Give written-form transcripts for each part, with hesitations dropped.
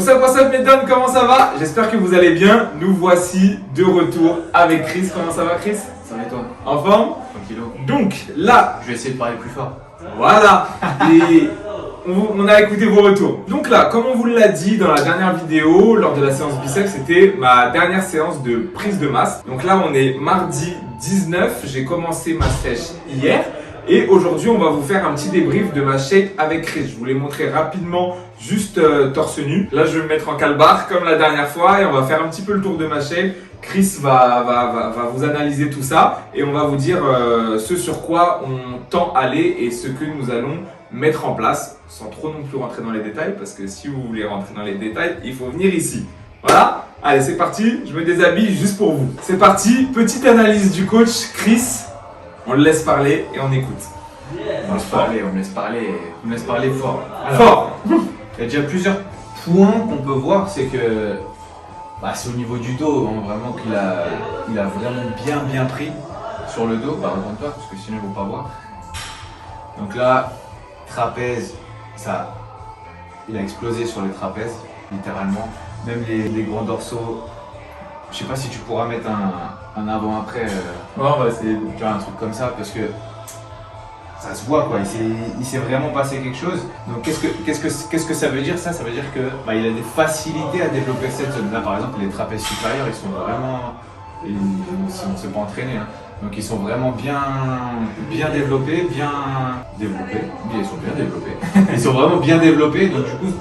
What's up mes dons, comment ça va? J'espère que vous allez bien. Nous voici de retour avec Chris. Comment ça va Chris? Ça va et toi? En forme? Tranquillo. Donc là, Je vais essayer de parler plus fort. voilà. Et on a écouté vos retours. Donc là, comme on vous l'a dit dans la dernière vidéo, lors de la séance biceps, c'était ma dernière séance de prise de masse. Donc là, on est mardi 19. J'ai commencé ma sèche hier. Et aujourd'hui, on va vous faire un petit débrief de ma shape avec Chris. Je vous l'ai montré rapidement, juste torse nu. Là, je vais me mettre en calbar comme la dernière fois et on va faire un petit peu le tour de ma shape. Chris va vous analyser tout ça et on va vous dire ce sur quoi on tend à aller et ce que nous allons mettre en place sans trop non plus rentrer dans les détails parce que si vous voulez rentrer dans les détails, il faut venir ici. Voilà, allez, c'est parti. Je me déshabille juste pour vous. C'est parti, petite analyse du coach Chris. On le laisse parler et on écoute. On me laisse parler fort. Alors, Fort. il y a déjà plusieurs points qu'on peut voir, c'est que c'est au niveau du dos, hein, vraiment qu'il a vraiment bien pris sur le dos, devant toi, parce que sinon ils vont pas voir. Donc là, trapèze, il a explosé sur les trapèzes, littéralement. Même les grands dorsaux, je sais pas si tu pourras mettre un avant-après, Ouais, on va essayer. tu vois, un truc comme ça, parce que ça se voit quoi, il s'est vraiment passé quelque chose. Donc qu'est-ce que ça veut dire ça? Ça veut dire que il a des facilités à développer cette zone. Là par exemple les trapèzes supérieurs ils sont vraiment, on ne s'est pas entraîné, hein. Donc ils sont vraiment bien développés, ils sont bien développés. Ils sont vraiment bien développés, donc du coup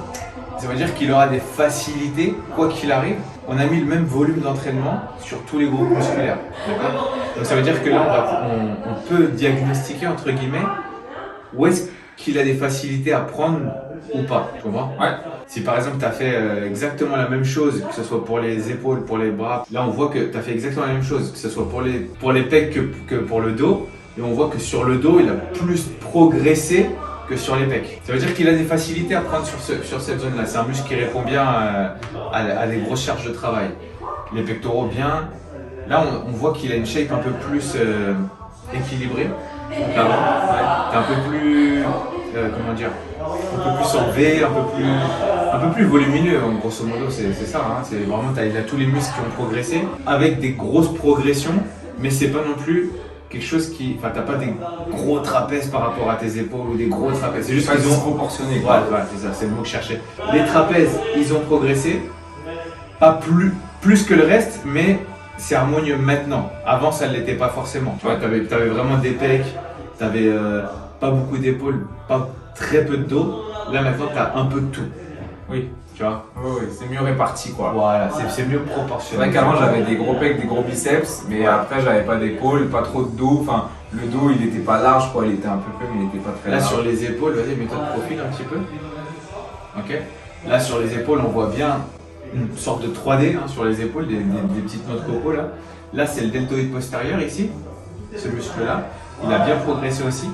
ça veut dire qu'il aura des facilités quoi qu'il arrive. On a mis le même volume d'entraînement sur tous les groupes musculaires. D'accord ? Donc ça veut dire que là, on peut diagnostiquer, entre guillemets, où est-ce qu'il a des facilités à prendre ou pas. Tu comprends ? Ouais. Si par exemple tu as fait exactement la même chose, que ce soit pour les épaules, pour les bras, là on voit que tu as fait exactement la même chose, que ce soit pour les pecs que pour le dos, et on voit que sur le dos, il a plus progressé que sur les pecs. Ça veut dire qu'il a des facilités à prendre sur cette zone-là. C'est un muscle qui répond bien à des grosses charges de travail. Les pectoraux bien. Là, on voit qu'il a une shape un peu plus équilibrée. Qu'avant. T'es un peu plus, comment dire, un peu plus en V, un peu plus volumineux. En grosso modo, c'est ça. Hein. C'est vraiment, il a tous les muscles qui ont progressé avec des grosses progressions, mais c'est pas non plus quelque chose qui, t'as pas des gros trapèzes par rapport à tes épaules ou des gros trapèzes. C'est juste qu'ils ont proportionné. Voilà, c'est ça, c'est le mot que je cherchais. Les trapèzes, ils ont progressé, pas plus que le reste, mais c'est harmonieux maintenant. Avant, ça ne l'était pas forcément. Tu vois, t'avais vraiment des pecs, t'avais pas beaucoup d'épaules, pas très peu de dos. Là maintenant, t'as un peu de tout. Oui. Tu vois. Oui, c'est mieux réparti quoi. Voilà, c'est mieux C'est proportionné. vrai qu'avant j'avais des gros pecs, des gros biceps, mais après j'avais pas d'épaule, pas trop de dos. Enfin, le dos il était pas large quoi, il était un peu plus, mais il était pas très Là large. sur les épaules, vas-y, mets-toi de profil un petit peu. Ok. Là sur les épaules, on voit bien une sorte de 3D hein, sur les épaules, des petites notes coco là. Là c'est le deltoïde postérieur ici, ce muscle-là. Il a bien progressé aussi.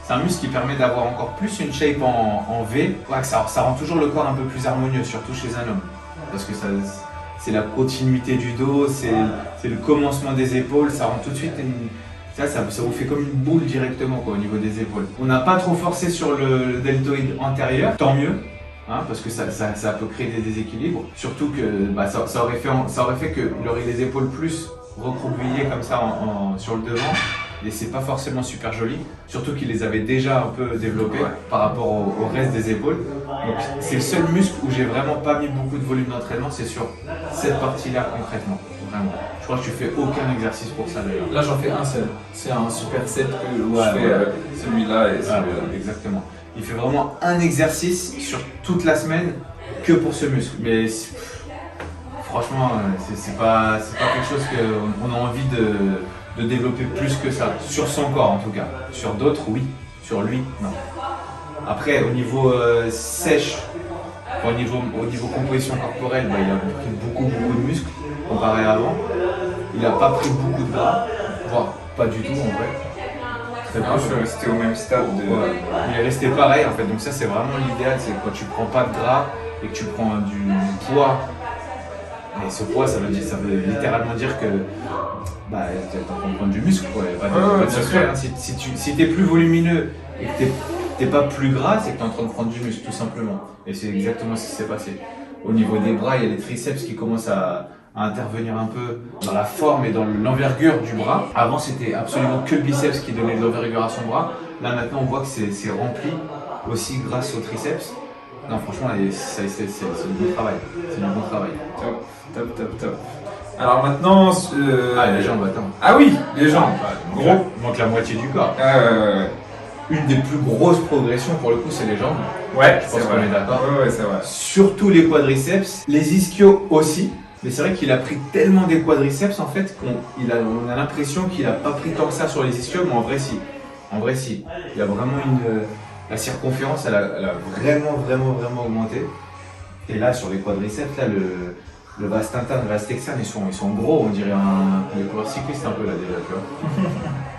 C'est un muscle qui permet d'avoir encore plus une shape en V. Ouais, ça rend toujours le corps un peu plus harmonieux, surtout chez un homme. Parce que c'est la continuité du dos, c'est le commencement des épaules, ça rend tout de suite ça vous fait comme une boule directement quoi, au niveau des épaules. On n'a pas trop forcé sur le deltoïde antérieur, tant mieux. Hein, parce que ça peut créer des déséquilibres. Surtout que ça aurait fait qu'il aurait les épaules plus recroquevillées comme ça sur le devant. Et c'est pas forcément super joli, surtout qu'il les avait déjà un peu développés par rapport au reste des épaules. Donc c'est le seul muscle où j'ai vraiment pas mis beaucoup de volume d'entraînement, c'est sur cette partie-là concrètement, vraiment. Je crois que tu fais aucun exercice pour ça d'ailleurs. Là j'en fais un seul, c'est un superset que je fais celui-là et celui-là. Exactement. Il fait vraiment un exercice sur toute la semaine que pour ce muscle. Mais franchement, c'est pas quelque chose qu'on a envie de développer plus que ça, sur son corps en tout cas. Sur d'autres, oui. Sur lui, non. Après, au niveau sèche, au niveau composition corporelle, il a pris beaucoup de muscles comparé à avant. Il n'a pas pris beaucoup de gras, voire pas du tout en vrai. Je suis resté au même stade Il est resté pareil en fait, donc ça c'est vraiment l'idéal, c'est quand tu prends pas de gras et que tu prends du poids. Et ce poids, ça veut littéralement dire que t'es en train de prendre du muscle, quoi. Il y a pas de secret. Hein. Si t'es plus volumineux et que t'es pas plus gras, c'est que t'es en train de prendre du muscle, tout simplement. Et c'est exactement ce qui s'est passé. au niveau des bras, il y a les triceps qui commencent à intervenir un peu dans la forme et dans l'envergure du bras. Avant, c'était absolument que le biceps qui donnait de l'envergure à son bras. Là, maintenant, on voit que c'est rempli aussi grâce au triceps. Non, franchement, c'est du bon travail. C'est du bon travail. Top. Alors maintenant... les jambes, attends. Ah oui, les jambes. Gros. Il manque la moitié du corps. Une des plus grosses progressions, pour le coup, c'est les jambes. Ouais, je pense qu'on est d'accord. Ouais, c'est vrai. Surtout les quadriceps, les ischios aussi. Mais c'est vrai qu'il a pris tellement des quadriceps en fait on a l'impression qu'il n'a pas pris tant que ça sur les ischios, mais en vrai si. En vrai si. Il a vraiment la circonférence, elle a vraiment augmenté. Et là sur les quadriceps, là le vaste interne, le vaste externe, ils sont gros, on dirait les coureurs cyclistes un peu là déjà, tu vois.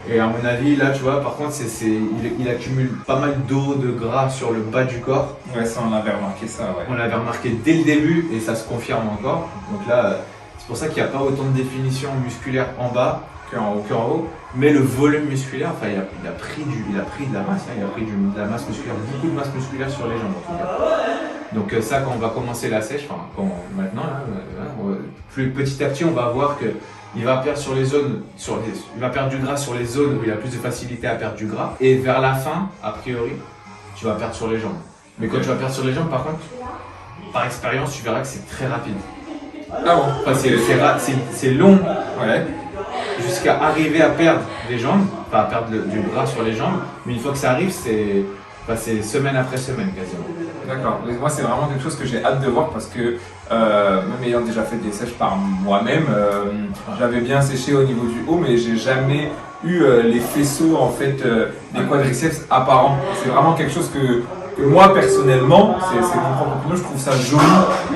Et à mon avis, là, tu vois, par contre, il accumule pas mal d'eau, de gras sur le bas du corps. Ouais, ça, on l'avait remarqué, ça, ouais. On l'avait remarqué dès le début et ça se confirme encore. Donc là, c'est pour ça qu'il n'y a pas autant de définition musculaire en bas qu'en haut. Mais le volume musculaire, enfin, il a pris de la masse, hein, il a pris de la masse musculaire, beaucoup de masse musculaire sur les jambes en tout cas. Donc ça, quand on va commencer la sèche, enfin, maintenant, petit à petit, on va voir que il va perdre il va perdre du gras sur les zones où il a plus de facilité à perdre du gras. Et vers la fin, a priori, tu vas perdre sur les jambes. Mais quand tu vas perdre sur les jambes, par contre, par expérience, tu verras que c'est très rapide. Ah bon? Enfin, c'est long, ouais, jusqu'à arriver à perdre les jambes, enfin à perdre du gras sur les jambes. Mais une fois que ça arrive, c'est semaine après semaine quasiment. D'accord. Moi, c'est vraiment quelque chose que j'ai hâte de voir parce que même ayant déjà fait des sèches par moi-même, j'avais bien séché au niveau du haut, mais j'ai jamais eu les faisceaux en fait des quadriceps apparents. C'est vraiment quelque chose que moi personnellement, c'est mon propre opinion, je trouve ça joli,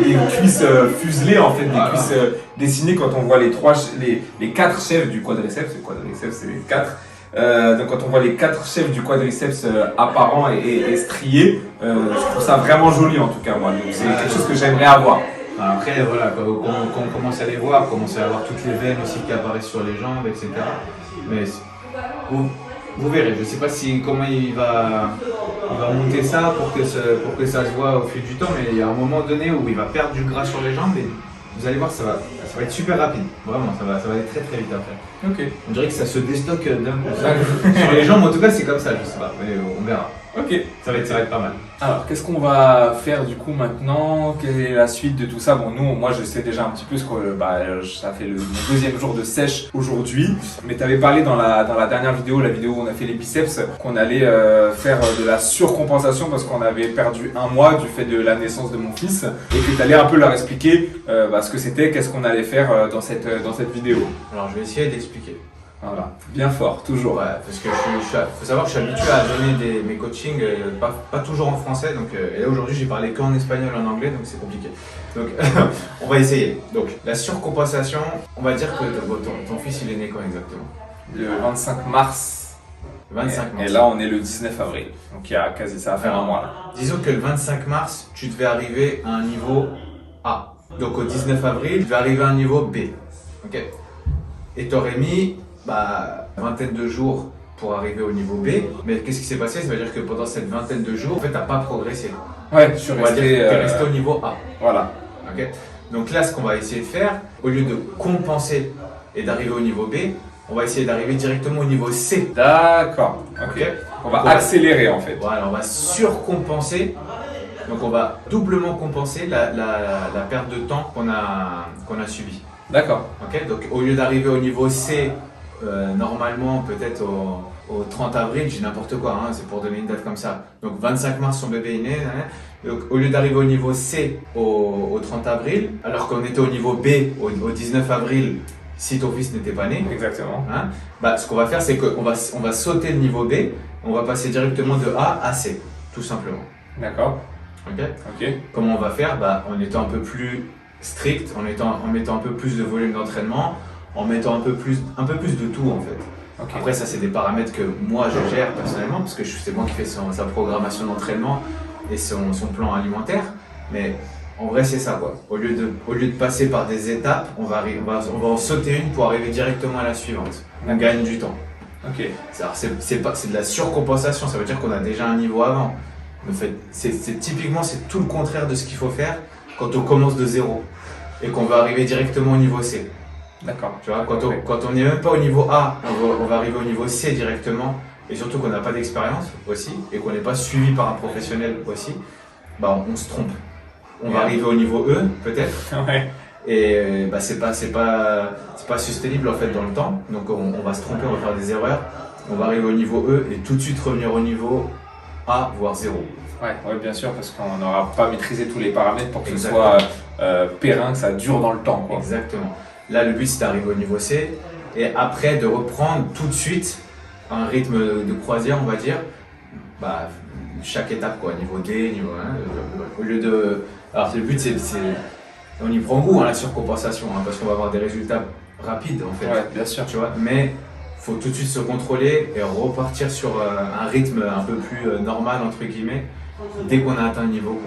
les cuisses fuselées en fait, des cuisses dessinées quand on voit les 4 chefs du quadriceps. Le quadriceps, c'est les 4. Donc quand on voit les 4 chefs du quadriceps apparents et striés, je trouve ça vraiment joli en tout cas moi. Donc c'est quelque chose que j'aimerais avoir. Après voilà, quand on commence à les voir, commence à avoir toutes les veines aussi qui apparaissent sur les jambes, etc. Mais vous verrez, je sais pas comment il va monter ça pour que ça se voit au fil du temps, mais il y a un moment donné où il va perdre du gras sur les jambes et vous allez voir, ça va être super rapide. Vraiment, ça va aller très très vite après. Ok. On dirait que ça se déstocke d'un coup. Sur les jambes, en tout cas, c'est comme ça, je sais pas, mais on verra. Ok. Ça va être pas mal. Alors, qu'est-ce qu'on va faire du coup maintenant? Quelle est la suite de tout ça? Bon, moi je sais déjà un petit peu ce que ça fait mon deuxième jour de sèche aujourd'hui. Mais tu avais parlé dans la dernière vidéo, la vidéo où on a fait les biceps, qu'on allait faire de la surcompensation parce qu'on avait perdu un mois du fait de la naissance de mon fils et que tu allais un peu leur expliquer ce que c'était, qu'est-ce qu'on allait faire dans cette vidéo. Alors, je vais essayer d'expliquer. Voilà, bien fort, toujours. Ouais, parce que faut savoir que je suis habitué à donner mes coachings, pas toujours en français, donc, et là aujourd'hui j'ai parlé qu'en espagnol et en anglais, donc c'est compliqué. Donc on va essayer. Donc la surcompensation, on va dire que ton fils il est né quand exactement? Le 25 mars. 25 mars. Et là on est le 19 avril, donc il y a ça va faire un mois là. Disons que le 25 mars, tu devais arriver à un niveau A. Donc au 19 avril, tu devais arriver à un niveau B. Ok. Et t'aurais mis une vingtaine de jours pour arriver au niveau B. Mais qu'est-ce qui s'est passé? Ça veut dire que pendant cette vingtaine de jours, en fait, t'as pas progressé. Ouais, je suis resté au niveau A. Voilà. Ok. Donc là, ce qu'on va essayer de faire, au lieu de compenser et d'arriver au niveau B, on va essayer d'arriver directement au niveau C. D'accord. Ok. On va accélérer en fait. Voilà, on va surcompenser. Donc on va doublement compenser la perte de temps qu'on a subie. D'accord. Ok. Donc au lieu d'arriver au niveau C, normalement peut-être au 30 avril, j'ai n'importe quoi, hein, c'est pour donner une date comme ça. Donc 25 mars, son bébé est né. Donc au lieu d'arriver au niveau C au 30 avril, alors qu'on était au niveau B au 19 avril, si ton fils n'était pas né. Exactement. Hein, ce qu'on va faire, c'est qu'on va sauter le niveau B, on va passer directement de A à C, tout simplement. D'accord. Ok. Comment on va faire? En étant un peu plus strict, en mettant un peu plus de volume d'entraînement, en mettant un peu plus de tout en fait. Okay. Après ça c'est des paramètres que moi je gère personnellement parce que c'est moi qui fais sa programmation d'entraînement et son plan alimentaire, mais en vrai c'est ça quoi. Au lieu de passer par des étapes, on va en sauter une pour arriver directement à la suivante. On gagne du temps. Ok. C'est de la surcompensation, ça veut dire qu'on a déjà un niveau avant. En fait, typiquement c'est tout le contraire de ce qu'il faut faire quand on commence de zéro et qu'on va arriver directement au niveau C. D'accord. Tu vois, quand on n'est même pas au niveau A, on va arriver au niveau C directement, et surtout qu'on n'a pas d'expérience aussi, et qu'on n'est pas suivi par un professionnel aussi, bah on se trompe. On va arriver au niveau E, peut-être, Ouais. et bah c'est pas sustainable en fait dans le temps, donc on va se tromper, on va faire des erreurs, on va arriver au niveau E et tout de suite revenir au niveau A, voire 0. Ouais, bien sûr, parce qu'on n'aura pas maîtrisé tous les paramètres pour que ce Exactement. soit périn, que ça dure dans le temps, quoi. Exactement. Là, le but, c'est d'arriver au niveau C et après de reprendre tout de suite un rythme de croisière, on va dire. Bah, chaque étape, quoi. Niveau D, niveau 1. Au lieu de. Alors, le but, c'est. On y prend goût, hein, la surcompensation, hein, parce qu'on va avoir des résultats rapides, en fait. Ouais, bien sûr. Tu vois, mais il faut tout de suite se contrôler et repartir sur un rythme un peu plus normal, entre guillemets, dès qu'on a atteint le niveau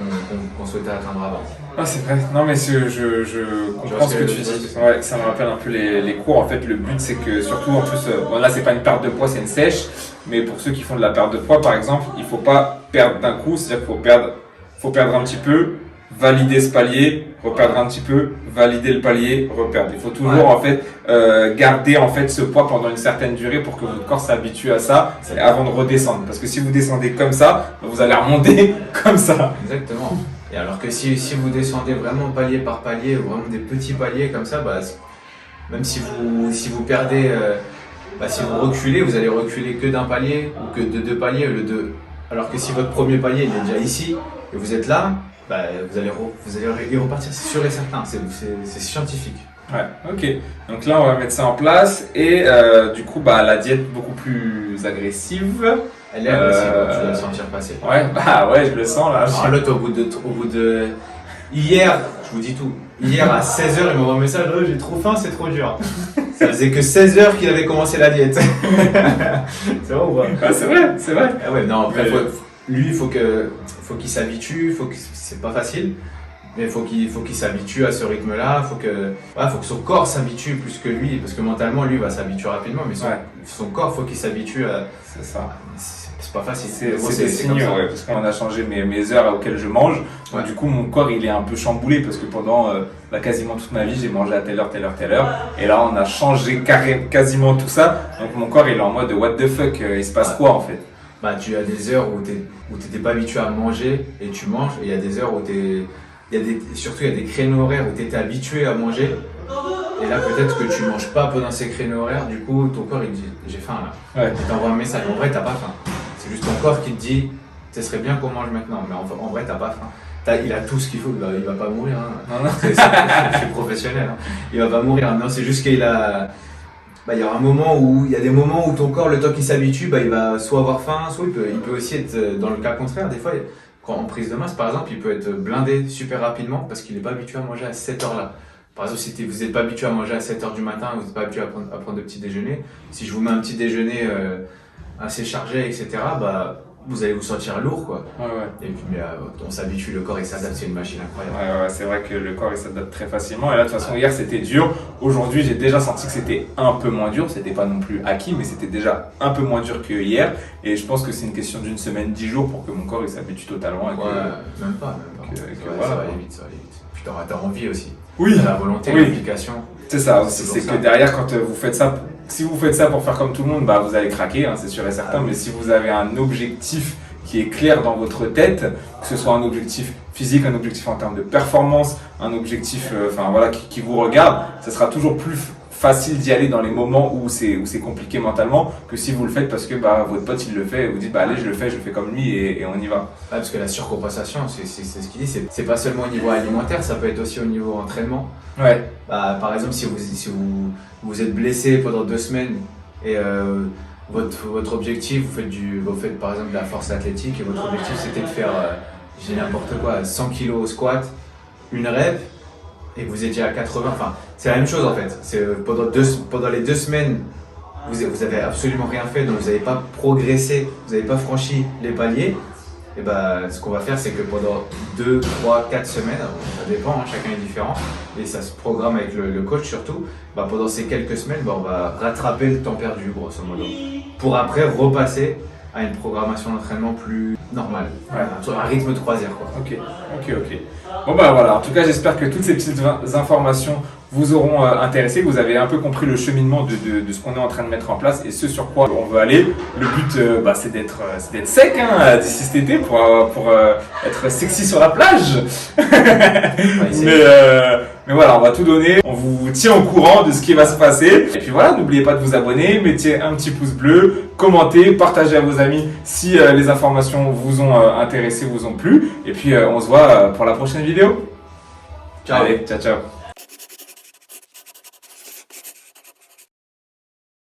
qu'on souhaitait atteindre avant. Ah, c'est vrai. Non, mais je comprends ce que tu dis. Ouais, ça me rappelle un peu les cours. En fait, le but, c'est que surtout, en plus, bon, là, c'est pas une perte de poids, c'est une sèche. Mais pour ceux qui font de la perte de poids, par exemple, il faut pas perdre d'un coup. C'est-à-dire qu'il faut perdre un petit peu, valider ce palier, reperdre un petit peu, valider le palier, reperdre. Il faut toujours, en fait, garder, en fait, ce poids pendant une certaine durée pour que votre corps s'habitue à ça avant de redescendre. Parce que si vous descendez comme ça, vous allez remonter comme ça. Exactement. Et alors que si vous descendez vraiment palier par palier, ou vraiment des petits paliers comme ça, bah, même si vous perdez, si vous reculez, vous allez reculer que d'un palier ou que de 2 paliers au lieu de. Alors que si votre premier palier il est déjà ici et vous êtes là, bah, vous allez y repartir, c'est sûr et certain, c'est scientifique. Ouais, ok. Donc là, on va mettre ça en place et du coup, bah, la diète beaucoup plus agressive. Elle est agressive, tu dois le sentir passer. Ouais, bah ouais, je le sens là. Alors l'autre, au bout de. Hier, je vous dis tout. Hier à 16h, il m'envoie un message, oh, j'ai trop faim, c'est trop dur. Ça faisait que 16h qu'il avait commencé la diète. C'est vrai ou pas? Ah, c'est vrai, c'est vrai. Ah ouais, non, après, lui, il faut qu'il s'habitue, c'est pas facile, mais il faut qu'il s'habitue à ce rythme-là, faut que son corps s'habitue plus que lui, parce que mentalement, lui, va s'habituer rapidement, mais son corps, faut qu'il s'habitue à. C'est ça. C'est pas facile. C'est signeux, ouais, parce qu'on a changé mes heures auxquelles je mange. Donc, du coup, mon corps, il est un peu chamboulé, parce que pendant quasiment toute ma vie, j'ai mangé à telle heure. Et là, on a changé quasiment tout ça. Donc, mon corps, il est en mode what the fuck, il se passe quoi en fait? Bah, tu as des heures où t'étais pas habitué à manger et tu manges, et il y a des heures où surtout il y a des créneaux horaires où tu étais habitué à manger, et là peut-être que tu manges pas pendant ces créneaux horaires, du coup ton corps il te dit j'ai faim là, Ouais. il t'envoie un message, en vrai t'as pas faim, c'est juste ton corps qui te dit ce serait bien qu'on mange maintenant, mais en vrai t'as pas faim. Il a tout ce qu'il faut, il va pas mourir, hein. Non. Je suis professionnel, hein. Il va pas mourir, non, c'est juste qu'il a. Il y aura il y a des moments où ton corps, le temps qu'il s'habitue, il va soit avoir faim, soit il peut aussi être dans le cas contraire. Des fois, en prise de masse, par exemple, il peut être blindé super rapidement parce qu'il n'est pas habitué à manger à cette heure-là. Par exemple, si vous n'êtes pas habitué à manger à 7h du matin, vous n'êtes pas habitué à prendre de petit déjeuner, si je vous mets un petit déjeuner assez chargé, etc., vous allez vous sentir lourd, quoi. Ouais. Et puis, on s'habitue, le corps il s'adapte, c'est une machine incroyable. Ouais, c'est vrai que le corps il s'adapte très facilement. Et là, de toute façon, hier c'était dur. Aujourd'hui, j'ai déjà senti que c'était un peu moins dur. C'était pas non plus acquis, mais c'était déjà un peu moins dur que hier. Et je pense que c'est une question d'une semaine, 10 jours pour que mon corps il s'habitue totalement. Même pas. Voilà. Ça va aller vite. Puis t'as envie aussi. Oui. T'as la volonté, l'implication. C'est ça aussi. C'est que derrière, quand vous faites ça, si vous faites ça pour faire comme tout le monde, vous allez craquer, hein, c'est sûr et certain. Mais si vous avez un objectif qui est clair dans votre tête, que ce soit un objectif physique, un objectif en termes de performance, un objectif qui vous regarde, ça sera toujours plus facile d'y aller dans les moments où c'est compliqué mentalement que si vous le faites parce que votre pote il le fait et vous dites allez je le fais comme lui et on y va. Parce que la surcompensation, c'est ce qu'il dit, c'est pas seulement au niveau alimentaire, ça peut être aussi au niveau entraînement. Ouais. Par exemple, si vous êtes blessé pendant 2 semaines et votre objectif, vous faites par exemple de la force athlétique et votre objectif c'était de faire, j'ai n'importe quoi, 100 kg au squat, une rep, et vous étiez à 80, c'est la même chose en fait. Pendant les 2 semaines, vous avez absolument rien fait, donc vous n'avez pas progressé, vous n'avez pas franchi les paliers. Et ce qu'on va faire, c'est que pendant 2, 3, 4 semaines, ça dépend, hein, chacun est différent, et ça se programme avec le coach surtout, pendant ces quelques semaines, on va rattraper le temps perdu, grosso modo, pour après repasser à une programmation d'entraînement plus normale. Ouais. Sur un rythme de croisière, quoi. Ok. Bon bah voilà, en tout cas j'espère que toutes ces petites informations vous auront intéressé, que vous avez un peu compris le cheminement de ce qu'on est en train de mettre en place et ce sur quoi on veut aller. Le but c'est d'être sec d'ici cet été pour être sexy sur la plage. Mais voilà, on va tout donner, on vous tient au courant de ce qui va se passer. Et puis voilà, n'oubliez pas de vous abonner, mettez un petit pouce bleu, commentez, partagez à vos amis si les informations vous ont intéressé, vous ont plu. Et puis on se voit pour la prochaine vidéo. Ciao. Allez, ciao.